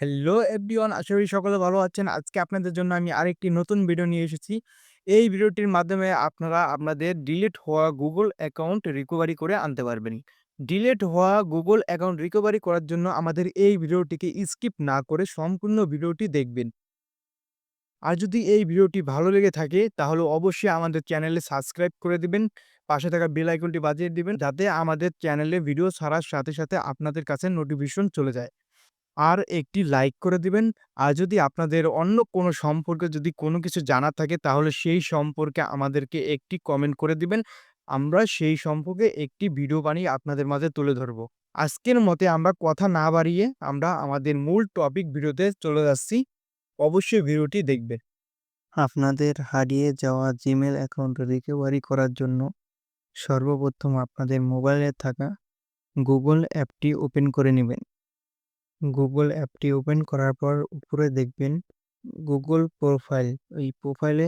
Hello everyone, আশা করি সকলে ভালো আছেন। আজকে আপনাদের জন্য আমি আরেকটি নতুন ভিডিও নিয়ে এসেছি। এই ভিডিওটির মাধ্যমে আপনারা আপনাদের ডিলিট হওয়া Google অ্যাকাউন্ট রিকভারি করে আনতে পারবেন। ডিলিট হওয়া Google অ্যাকাউন্ট রিকভারি করার জন্য আমাদের এই ভিডিওটিকে স্কিপ না করে সম্পূর্ণ ভিডিওটি দেখবেন। আর যদি এই ভিডিওটি ভালো লেগে থাকে তাহলে অবশ্যই আমাদের চ্যানেলে সাবস্ক্রাইব করে দিবেন। পাশে থাকা বেল আইকনটি বাজিয়ে দিবেন যাতে আমাদের চ্যানেলে ভিডিও ছাড়ার সাথে, সাথে আপনাদের কাছে নোটিফিকেশন চলে যায়। আর একটি লাইক করে দিবেন। আর যদি আপনাদের অন্য কোনো সম্পর্কে যদি কোনো কিছু জানার থাকে তাহলে সেই সম্পর্কে আমাদেরকে একটি কমেন্ট করে দিবেন। আমরা সেই সম্পর্কে একটি ভিডিও বানিয়ে আপনাদের মাঝে তুলে ধরব। আজকের মতে আমরা কথা না বাড়িয়ে আমরা আমাদের মূল টপিক ভিডিওতে চলে যাচ্ছি। অবশ্যই ভিডিওটি দেখবেন। আপনাদের হারিয়ে যাওয়া জিমেইল অ্যাকাউন্ট রিকভারি করার জন্য সর্বপ্রথম আপনাদের মোবাইলে থাকা Google অ্যাপটি ওপেন করে নিবেন। Google অ্যাপটি ওপেন করার পর উপরে দেখবেন Google প্রোফাইল। ওই প্রোফাইলে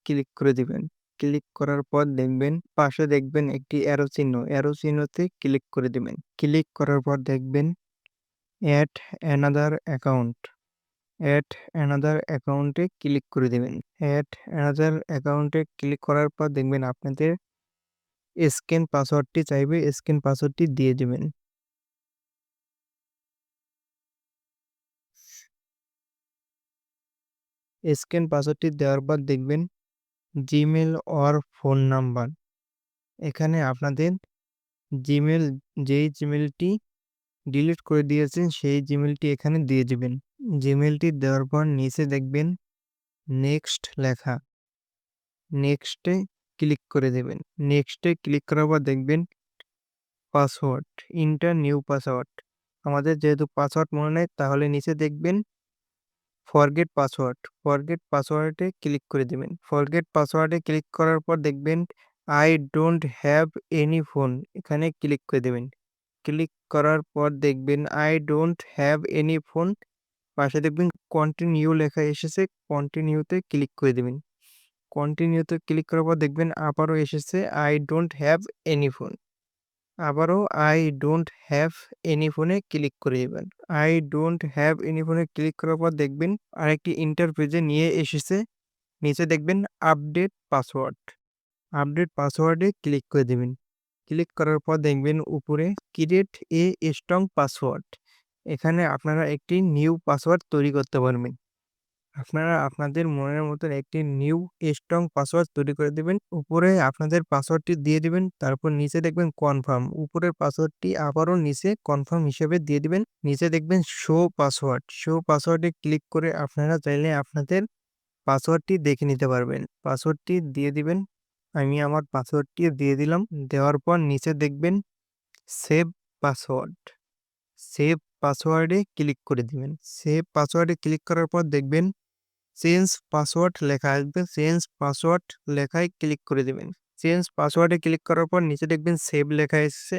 ক্লিক করে দিবেন। ক্লিক করার পর দেখবেন পাশে দেখবেন একটি অ্যারো চিহ্ন। অ্যারো চিহ্নতে ক্লিক করে দিবেন। ক্লিক করার পর দেখবেন add another account. Add another অ্যাকাউন্টে ক্লিক করে দিবেন। এড অ্যানাদার অ্যাকাউন্টে ক্লিক করার পর দেখবেন আপনাদের স্ক্যান পাসওয়ার্ডটি চাইবে। স্ক্যান পাসওয়ার্ডটি দিয়ে দিবেন। স্ক্যান পাসওয়ার্ডটি দেওয়ার পর দেখবেন জিমেইল অর ফোন নাম্বার। এখানে আপনাদের জিমেইল যেই জিমেইলটি ডিলিট করে দিয়েছেন সেই জিমেইলটি এখানে দিয়ে দিবেন। জিমেইলটি দেওয়ার পর নিচে দেখবেন নেক্সট লেখা। নেক্সটে ক্লিক করে দেবেন। নেক্সটে ক্লিক করার পর দেখবেন পাসওয়ার্ড, এন্টার নিউ পাসওয়ার্ড। আমাদের যেহেতু পাসওয়ার্ড মনে নেই তাহলে নিচে দেখবেন ফরগেট পাসওয়ার্ড। ফরগেট পাসওয়ার্ডে ক্লিক করে দিবেন। ফরগেট পাসওয়ার্ডে ক্লিক করার পর দেখবেন I don't have any phone. এখানে ক্লিক করে দেবেন। ক্লিক করার পর দেখবেন I don't have any phone. পাশে দেখবেন কন্টিনিউ লেখা এসেছে। কন্টিনিউতে ক্লিক করে দিবেন। কন্টিনিউতে ক্লিক করার পর দেখবেন আবারও এসেছে I don't have any phone. আবারও আই ডোন্ট হ্যাভ এনি ফোনে ক্লিক করে দিবেন। আই ডোন্ট হ্যাভ এনি ফোনে ক্লিক করার পর দেখবেন আরেকটি ইন্টারফেসে নিয়ে এসেছে। নিচে দেখবেন আপডেট পাসওয়ার্ড। আপডেট পাসওয়ার্ডে ক্লিক করে দিবেন। ক্লিক করার পর দেখবেন উপরে ক্রিয়েট এ স্ট্রং পাসওয়ার্ড। এখানে আপনারা একটি নিউ পাসওয়ার্ড তৈরি করতে পারবেন। আপনারা আপনাদের মনের মতন একটি নিউ স্ট্রং পাসওয়ার্ড তৈরি করে দিবেন। উপরে আপনাদের পাসওয়ার্ডটি দিয়ে দিবেন। তারপর নিচে দেখবেন কনফার্ম। উপরের পাসওয়ার্ডটি আবারও নিচে কনফার্ম হিসেবে দিয়ে দিবেন। নিচে দেখবেন শো পাসওয়ার্ড। শো পাসওয়ার্ডে ক্লিক করে আপনারা চাইলে আপনাদের পাসওয়ার্ডটি দেখে নিতে পারবেন। পাসওয়ার্ডটি দিয়ে দিবেন। আমি আমার পাসওয়ার্ডটি দিয়ে দিলাম। দেওয়ার পর নিচে দেখবেন সেভ পাসওয়ার্ড। সেভ পাসওয়ার্ডে ক্লিক করে দিবেন। সেভ পাসওয়ার্ডে ক্লিক করার পর দেখবেন চেঞ্জ পাসওয়ার্ড লেখা আসবে। চেঞ্জ পাসওয়ার্ড লেখায় ক্লিক করে দিবেন। চেঞ্জ পাসওয়ার্ডে ক্লিক করার পর নিচে দেখবেন সেভ লেখা এসেছে।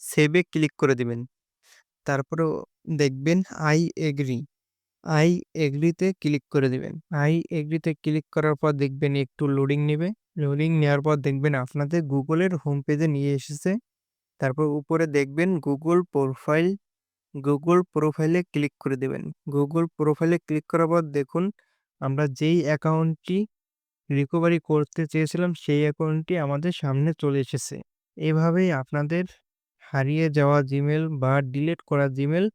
সেভে ক্লিক করে দিবেন। তারপরেও দেখবেন আই এগ্রি। আই এগ্রিতে ক্লিক করে দিবেন। আই এগ্রিতে ক্লিক করার পর দেখবেন একটু লোডিং নেবে। লোডিং নেওয়ার পর দেখবেন আপনাদের গুগলের হোম পেজে নিয়ে এসেছে। তারপর উপরে দেখবেন গুগল প্রোফাইল। গুগল প্রোফাইলে ক্লিক করে দেবেন। গুগল প্রোফাইলে ক্লিক করার পর দেখুন আমরা যেই অ্যাকাউন্টটি রিকভারি করতে চেয়েছিলাম সেই অ্যাকাউন্টটি আমাদের সামনে চলে এসেছে। এভাবেই আপনাদের হারিয়ে যাওয়া জিমেইল বা ডিলিট করা জিমেইল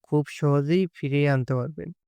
খুব সহজেই ফিরিয়ে আনতে পারবেন।